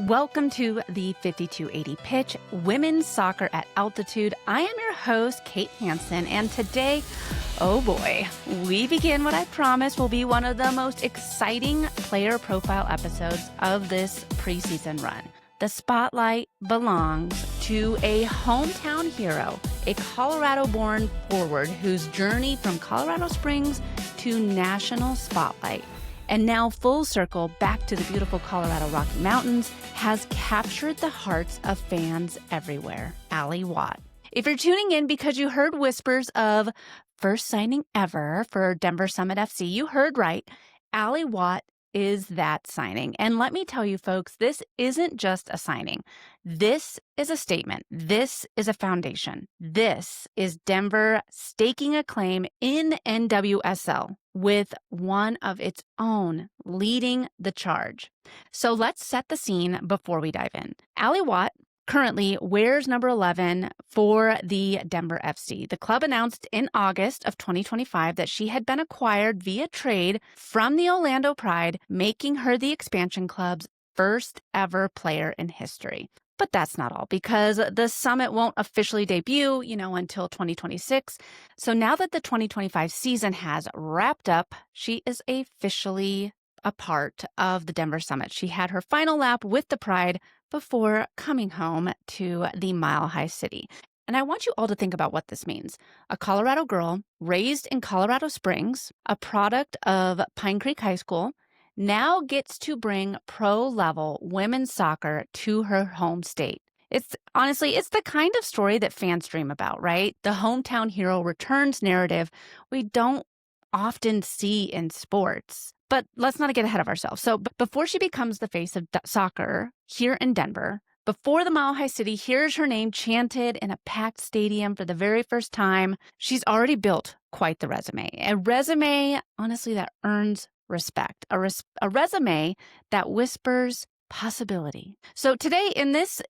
Welcome to the 5280 Pitch, Women's Soccer at Altitude. I am your host, Kate Hansen, and today, oh boy, we begin what I promise will be one of the most exciting player profile episodes of this preseason run. The spotlight belongs to a hometown hero, a Colorado-born forward whose journey from Colorado Springs to national spotlight and now full circle back to the beautiful Colorado Rocky Mountains has captured the hearts of fans everywhere. Ally Watt. If you're tuning in because you heard whispers of first signing ever for Denver Summit FC, you heard right. Ally Watt is that signing. And let me tell you, folks, this isn't just a signing. This is a statement. This is a foundation. This is Denver staking a claim in NWSL with one of its own leading the charge. So let's set the scene before we dive in. Ally Watt currently wears number 11 for the Denver FC. The club announced in August of 2025 that she had been acquired via trade from the Orlando Pride, making her the expansion club's first ever player in history. But that's not all, because the Summit won't officially debut, until 2026. So now that the 2025 season has wrapped up, she is officially a part of the Denver Summit. She had her final lap with the Pride before coming home to the Mile High City. And I want you all to think about what this means. A Colorado girl raised in Colorado Springs, a product of Pine Creek High School, now gets to bring pro-level women's soccer to her home state. It's the kind of story that fans dream about, right? The hometown hero returns narrative we don't often see in sports. But let's not get ahead of ourselves. So before she becomes the face of soccer here in Denver, before the Mile High City hears her name chanted in a packed stadium for the very first time, she's already built quite the resume. A resume, honestly, that earns respect. A resume that whispers possibility. So today in this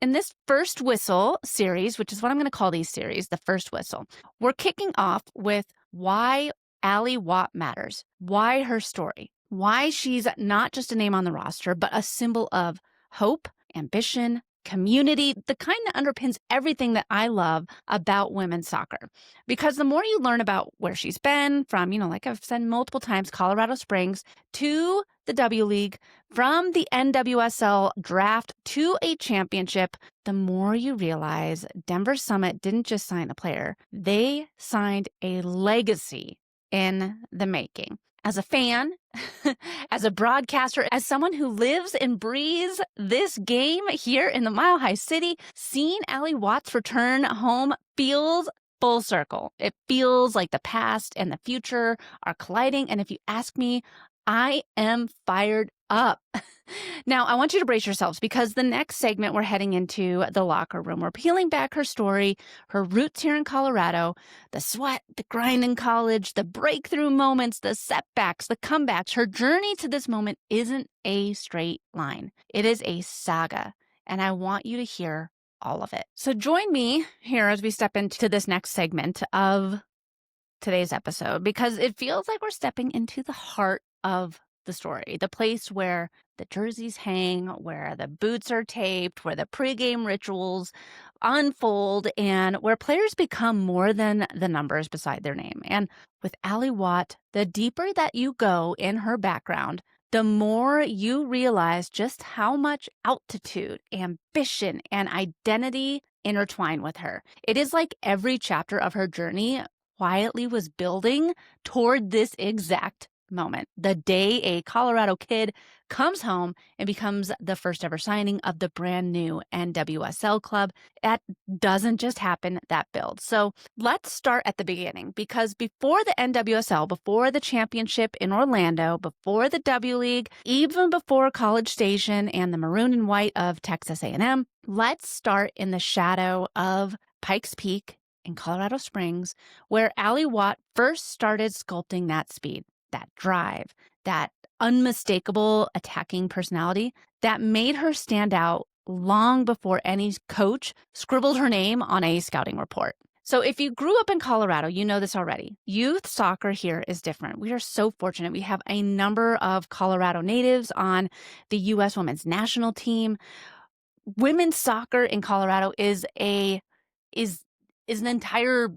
First Whistle series, which is what I'm going to call these series, the First Whistle, we're kicking off with why Ally Watt matters, why her story, why she's not just a name on the roster, but a symbol of hope, ambition, community, the kind that underpins everything that I love about women's soccer. Because the more you learn about where she's been from, like I've said multiple times, Colorado Springs to the W League, from the NWSL draft to a championship, the more you realize Denver Summit didn't just sign a player, they signed a legacy in the making. As a fan, as a broadcaster, as someone who lives and breathes this game here in the Mile High City, seeing Ally Watt's return home feels full circle. It feels like the past and the future are colliding. And if you ask me, I am fired up. Now, I want you to brace yourselves because the next segment we're heading into the locker room. We're peeling back her story, her roots here in Colorado, the sweat, the grind in college, the breakthrough moments, the setbacks, the comebacks. Her journey to this moment isn't a straight line. It is a saga, and I want you to hear all of it. So join me here as we step into this next segment of today's episode because it feels like we're stepping into the heart of the story, the place where the jerseys hang, where the boots are taped, where the pregame rituals unfold, and where players become more than the numbers beside their name. And with Ally Watt, the deeper that you go in her background, the more you realize just how much altitude, ambition, and identity intertwine with her. It is like every chapter of her journey quietly was building toward this exact moment, the day a Colorado kid comes home and becomes the first ever signing of the brand new NWSL club. That doesn't just happen, that builds. So let's start at the beginning, because before the NWSL, before the championship in Orlando, before the W League, even before College Station and the maroon and white of Texas A&M, let's start in the shadow of Pikes Peak in Colorado Springs, where Ally Watt first started sculpting that speed, that drive, that unmistakable attacking personality that made her stand out long before any coach scribbled her name on a scouting report. So if you grew up in Colorado, you know this already. Youth soccer here is different. We are so fortunate. We have a number of Colorado natives on the U.S. women's national team. women's soccer in Colorado is is an entire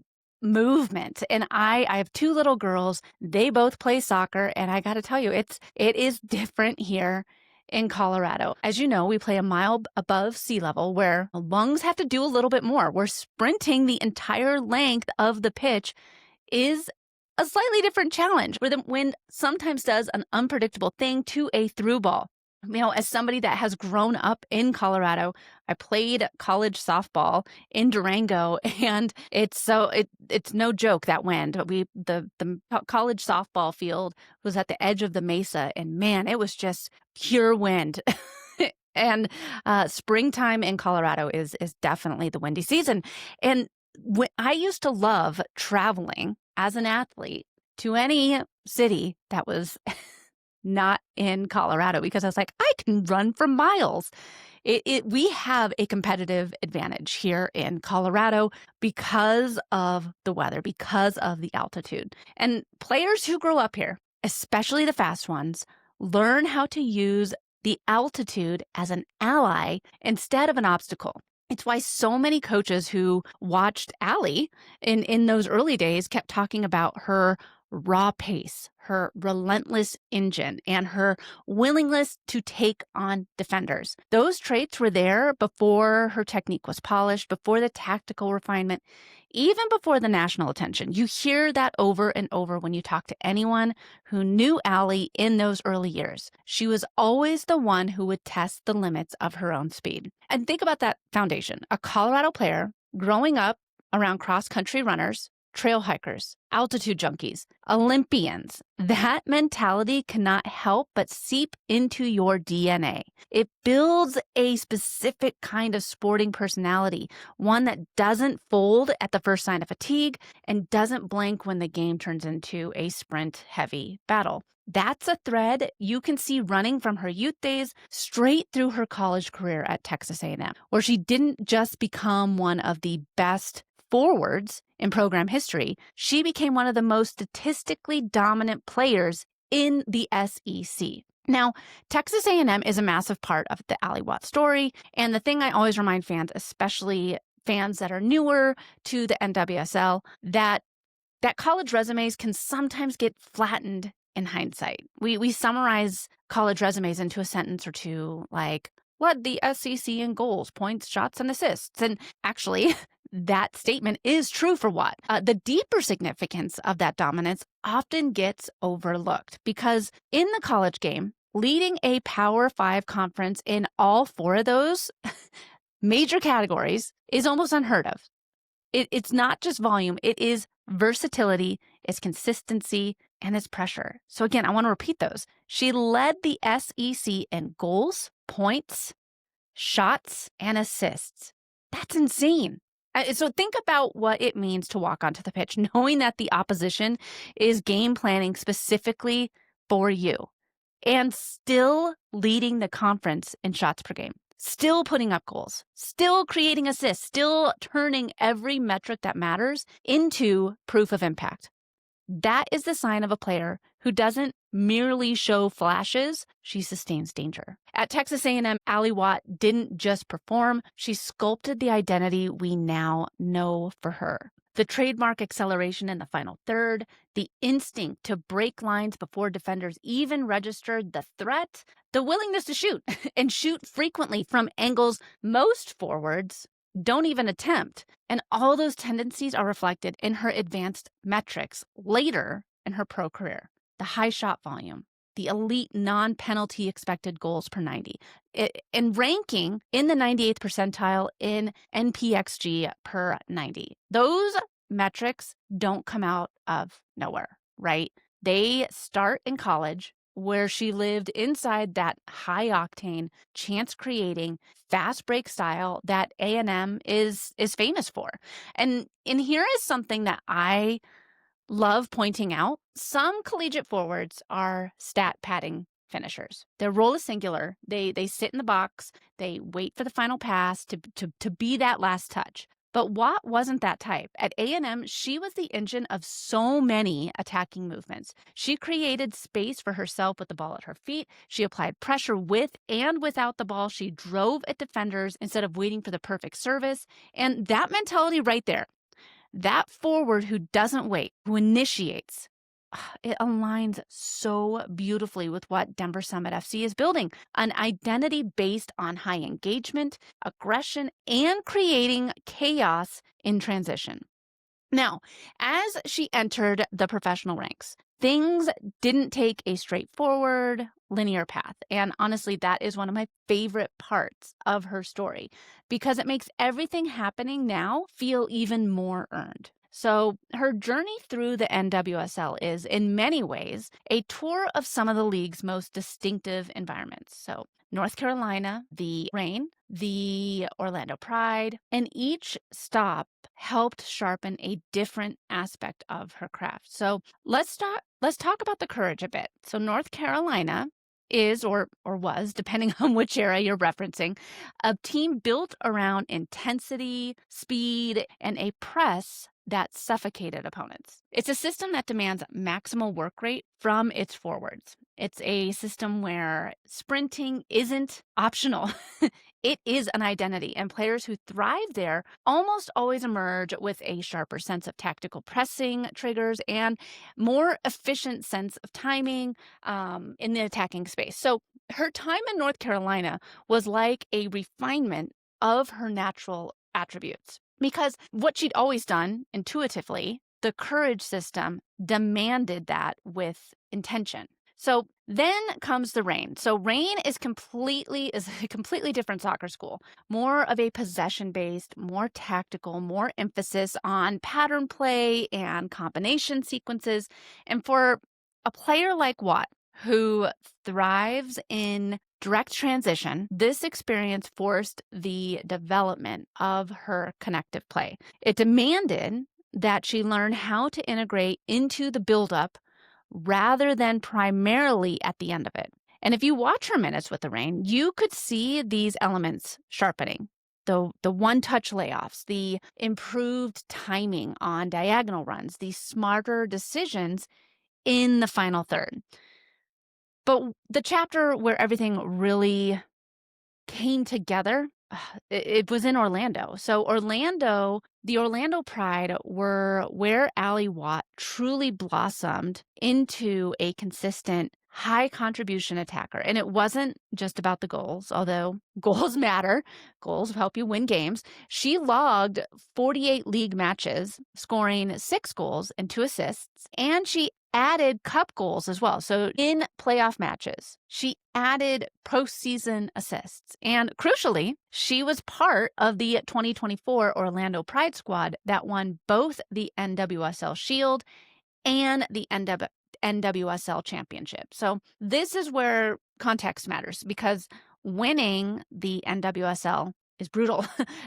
movement. And I have two little girls. They both play soccer, and I got to tell you, it is different here in Colorado. As you know, we play a mile above sea level where lungs have to do a little bit more. We're sprinting the entire length of the pitch is a slightly different challenge where the wind sometimes does an unpredictable thing to a through ball. As somebody that has grown up in Colorado, I played college softball in Durango, and it's no joke, that wind. The college softball field was at the edge of the mesa, and man, it was just pure wind. And springtime in Colorado is definitely the windy season. And I used to love traveling as an athlete to any city that was not in Colorado, because I was like, I can run for miles. We have a competitive advantage here in Colorado because of the weather, because of the altitude. And players who grow up here, especially the fast ones, learn how to use the altitude as an ally instead of an obstacle. It's why so many coaches who watched Allie in those early days kept talking about her raw pace, her relentless engine, and her willingness to take on defenders. Those traits were there before her technique was polished, before the tactical refinement, even before the national attention. You hear that over and over when you talk to anyone who knew Allie in those early years. She was always the one who would test the limits of her own speed. And think about that foundation. A Colorado player growing up around cross-country runners, trail hikers, altitude junkies, Olympians. That mentality cannot help but seep into your DNA. It builds a specific kind of sporting personality, one that doesn't fold at the first sign of fatigue and doesn't blink when the game turns into a sprint-heavy battle. That's a thread you can see running from her youth days straight through her college career at Texas A&M, where she didn't just become one of the best forwards in program history, she became one of the most statistically dominant players in the SEC. Now, Texas A&M is a massive part of the Allie Watts story, and the thing I always remind fans, especially fans that are newer to the NWSL, that college resumes can sometimes get flattened in hindsight. We summarize college resumes into a sentence or two, like led the SEC in goals, points, shots, and assists. And actually, that statement is true for Watt. The deeper significance of that dominance often gets overlooked because in the college game, leading a Power 5 conference in all four of those major categories is almost unheard of. It's not just volume, it is versatility, it's consistency, and it's pressure. So again, I want to repeat those. She led the SEC in goals, points, shots, and assists. That's insane. So think about what it means to walk onto the pitch, knowing that the opposition is game planning specifically for you and still leading the conference in shots per game, still putting up goals, still creating assists, still turning every metric that matters into proof of impact. That is the sign of a player who doesn't merely show flashes, she sustains danger. At Texas A&M, Allie Watt didn't just perform, she sculpted the identity we now know for her. The trademark acceleration in the final third, the instinct to break lines before defenders even registered the threat, the willingness to shoot, and shoot frequently from angles most forwards don't even attempt. And all those tendencies are reflected in her advanced metrics later in her pro career. The high shot volume, the elite non-penalty expected goals per 90, and ranking in the 98th percentile in NPXG per 90. Those metrics don't come out of nowhere, right? They start in college, where she lived inside that high-octane, chance-creating, fast break style that A&M is famous for. And here is something that I love pointing out. Some collegiate forwards are stat padding finishers. Their role is singular. They sit in the box. They wait for the final pass to be that last touch. But Watt wasn't that type. At A&M, she was the engine of so many attacking movements. She created space for herself with the ball at her feet. She applied pressure with and without the ball. She drove at defenders instead of waiting for the perfect service. And that mentality right there, that forward who doesn't wait, who initiates, it aligns so beautifully with what Denver Summit FC is building, an identity based on high engagement, aggression, and creating chaos in transition. Now, as she entered the professional ranks, things didn't take a straightforward, linear path. And honestly, that is one of my favorite parts of her story because it makes everything happening now feel even more earned. So, her journey through the NWSL is, in many ways, a tour of some of the league's most distinctive environments. So, North Carolina, the Reign, the Orlando Pride, and each stop helped sharpen a different aspect of her craft. So let's talk about the courage a bit. So North Carolina is or was, depending on which era you're referencing, a team built around intensity, speed, and a press that suffocated opponents. It's a system that demands maximal work rate from its forwards. It's a system where sprinting isn't optional. It is an identity, and players who thrive there almost always emerge with a sharper sense of tactical pressing triggers and more efficient sense of timing in the attacking space. So her time in North Carolina was like a refinement of her natural attributes because what she'd always done intuitively, the courage system demanded that with intention. So then comes the Reign. So Reign is a completely different soccer school, more of a possession-based, more tactical, more emphasis on pattern play and combination sequences. And for a player like Watt, who thrives in direct transition, this experience forced the development of her connective play. It demanded that she learn how to integrate into the buildup rather than primarily at the end of it. And if you watch her minutes with the Reign, you could see these elements sharpening. The one-touch layoffs, the improved timing on diagonal runs, the smarter decisions in the final third. But the chapter where everything really came together, it was in Orlando. So the Orlando Pride were where Allie Watt truly blossomed into a consistent high contribution attacker. And it wasn't just about the goals, although goals matter. Goals help you win games. She logged 48 league matches, scoring 6 goals and 2 assists, and she added cup goals as well. So in playoff matches, she added postseason assists. And crucially, she was part of the 2024 Orlando Pride squad that won both the NWSL Shield and the NWSL Championship. So this is where context matters because winning the NWSL is brutal.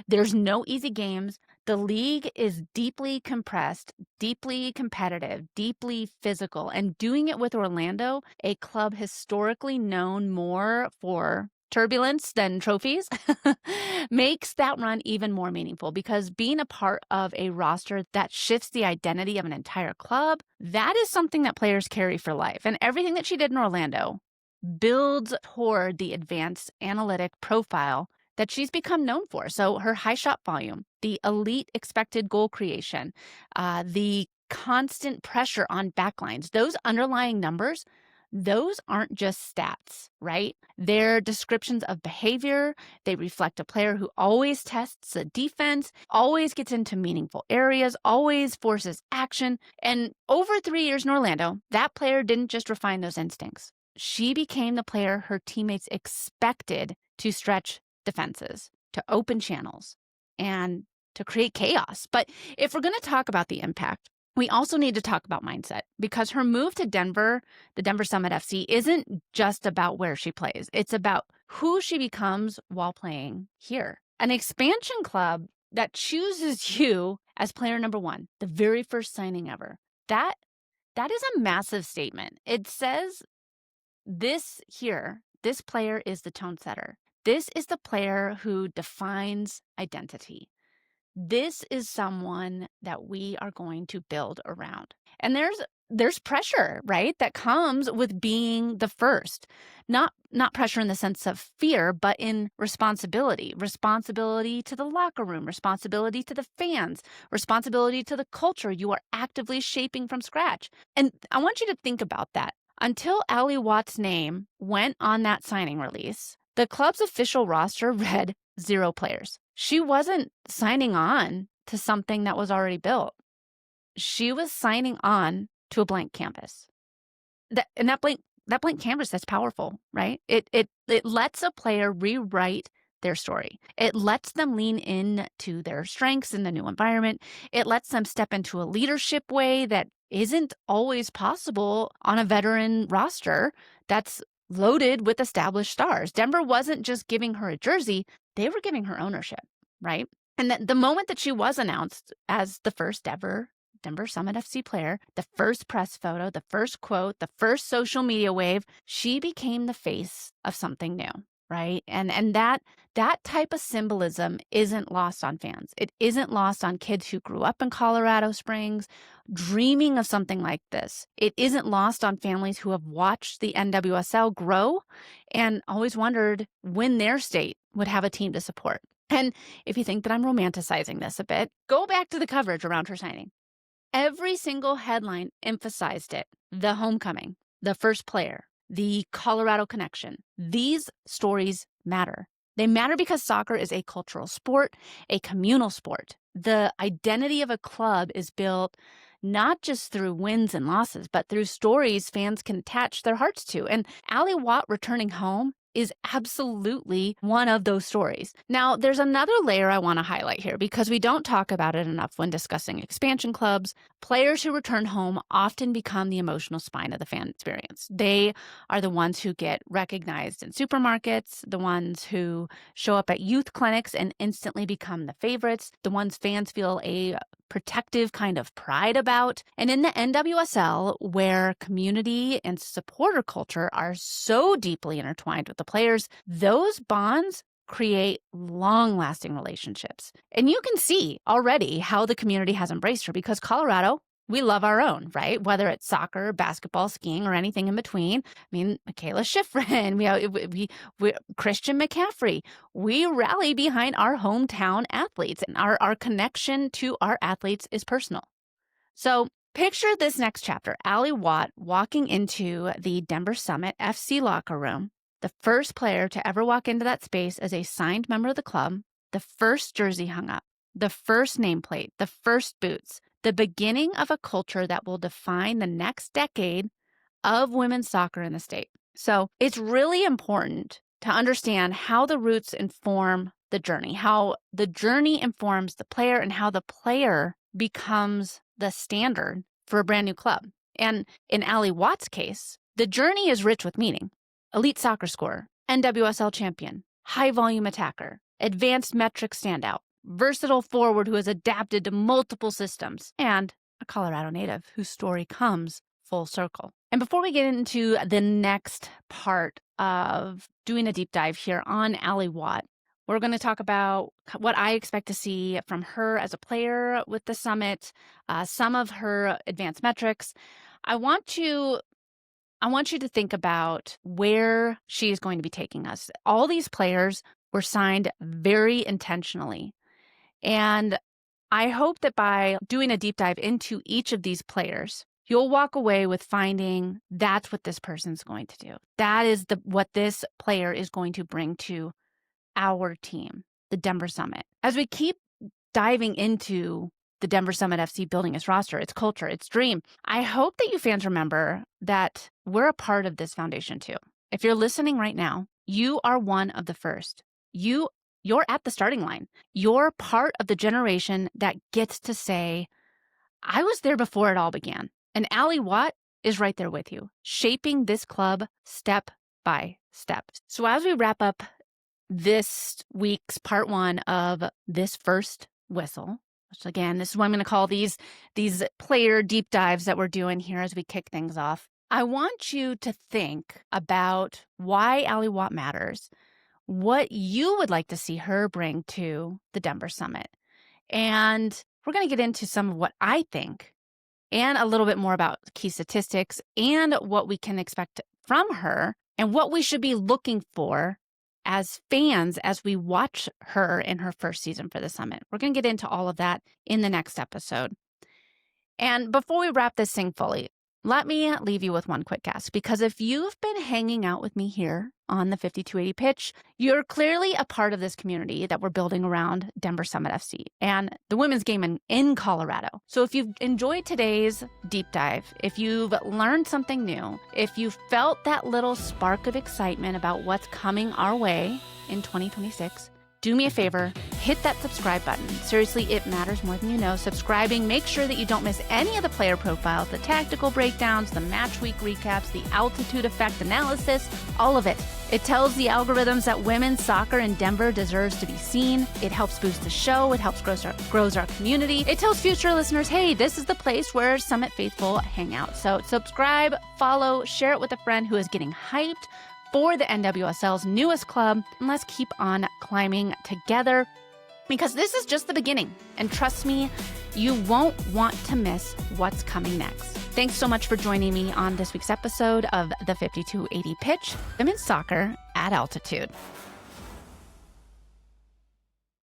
There's no easy games. The league is deeply compressed, deeply competitive, deeply physical, and doing it with Orlando, a club historically known more for turbulence than trophies, makes that run even more meaningful because being a part of a roster that shifts the identity of an entire club, that is something that players carry for life. And everything that she did in Orlando builds toward the advanced analytic profile that she's become known for. So her high shot volume, the elite expected goal creation, the constant pressure on backlines, those underlying numbers, those aren't just stats, right? They're descriptions of behavior. They reflect a player who always tests the defense, always gets into meaningful areas, always forces action. And over 3 years in Orlando, that player didn't just refine those instincts. She became the player her teammates expected to stretch defenses, to open channels, and to create chaos. But if we're going to talk about the impact, we also need to talk about mindset because her move to Denver, the Denver Summit FC, isn't just about where she plays. It's about who she becomes while playing here. An expansion club that chooses you as player number 1, the very first signing ever. That is a massive statement. It says this player is the tone setter. This is the player who defines identity. This is someone that we are going to build around. And there's pressure, right? That comes with being the first. Not pressure in the sense of fear, but in responsibility. Responsibility to the locker room, responsibility to the fans, responsibility to the culture you are actively shaping from scratch. And I want you to think about that. Until Allie Watt's name went on that signing release, the club's official roster read 0 players. She wasn't signing on to something that was already built. She was signing on to a blank canvas. That blank canvas, that's powerful, right? It lets a player rewrite their story. It lets them lean into their strengths in the new environment. It lets them step into a leadership way that isn't always possible on a veteran roster that's loaded with established stars. Denver wasn't just giving her a jersey, they were giving her ownership, right? And the moment that she was announced as the first ever Denver Summit FC player, the first press photo, the first quote, the first social media wave, she became the face of something new, right? And that type of symbolism isn't lost on fans. It isn't lost on kids who grew up in Colorado Springs dreaming of something like this. It isn't lost on families who have watched the NWSL grow and always wondered when their state would have a team to support. And if you think that I'm romanticizing this a bit, go back to the coverage around her signing. Every single headline emphasized it. The homecoming, the first player, the Colorado connection. These stories matter. They matter because soccer is a cultural sport, a communal sport. The identity of a club is built not just through wins and losses, but through stories fans can attach their hearts to. And Allie Watt returning home is absolutely one of those stories. Now, there's another layer I want to highlight here because we don't talk about it enough when discussing expansion clubs. Players who return home often become the emotional spine of the fan experience. They are the ones who get recognized in supermarkets, the ones who show up at youth clinics and instantly become the favorites, the ones fans feel a protective kind of pride about. And in the NWSL, where community and supporter culture are so deeply intertwined with the players, those bonds create long-lasting relationships. And you can see already how the community has embraced her because Colorado, we love our own, right? Whether it's soccer, basketball, skiing, or anything in between. I mean, Michaela Schifrin, we Christian McCaffrey. We rally behind our hometown athletes, and our connection to our athletes is personal. So picture this next chapter, Allie Watt walking into the Denver Summit FC locker room, the first player to ever walk into that space as a signed member of the club, the first jersey hung up, the first nameplate, the first boots, the beginning of a culture that will define the next decade of women's soccer in the state. So it's really important to understand how the roots inform the journey, how the journey informs the player, and how the player becomes the standard for a brand new club. And in Allie Watt's case, the journey is rich with meaning. Elite soccer scorer, NWSL champion, high volume attacker, advanced metric standout, versatile forward who has adapted to multiple systems, and a Colorado native whose story comes full circle. And before we get into the next part of doing a deep dive here on Allie Watt, we're going to talk about what I expect to see from her as a player with the Summit, some of her advanced metrics. I want you to think about where she is going to be taking us. All these players were signed very intentionally. And I hope that by doing a deep dive into each of these players, you'll walk away with finding that's what this person's going to do. That is what this player is going to bring to our team, the Denver Summit. As we keep diving into the Denver Summit FC building its roster, its culture, its dream, I hope that you fans remember that we're a part of this foundation too. If you're listening right now, you are one of the first. You're at the starting line. You're part of the generation that gets to say, I was there before it all began. And Allie Watt is right there with you, shaping this club step by step. So as we wrap up this week's part 1 of this first whistle, which again, this is what I'm going to call these player deep dives that we're doing here as we kick things off, I want you to think about why Allie Watt matters, what you would like to see her bring to the Denver Summit. And we're going to get into some of what I think and a little bit more about key statistics and what we can expect from her and what we should be looking for as fans as we watch her in her first season for the Summit. We're going to get into all of that in the next episode. And before we wrap this thing fully, let me leave you with one quick ask, because if you've been hanging out with me here on the 5280 pitch, you're clearly a part of this community that we're building around Denver Summit FC and the women's game in Colorado. So if you've enjoyed today's deep dive, if you've learned something new, if you felt that little spark of excitement about what's coming our way in 2026, do me a favor, hit that subscribe button. Seriously, it matters more than you know. Subscribing, make sure that you don't miss any of the player profiles, the tactical breakdowns, the match week recaps, the altitude effect analysis, all of it. It tells the algorithms that women's soccer in Denver deserves to be seen. It helps boost the show. It helps grows our community. It tells future listeners, hey, this is the place where Summit Faithful hang out. So subscribe, follow, share it with a friend who is getting hyped for the NWSL's newest club, and let's keep on climbing together, because this is just the beginning. And trust me, you won't want to miss what's coming next. Thanks so much for joining me on this week's episode of the 5280 Pitch, Women's Soccer at Altitude.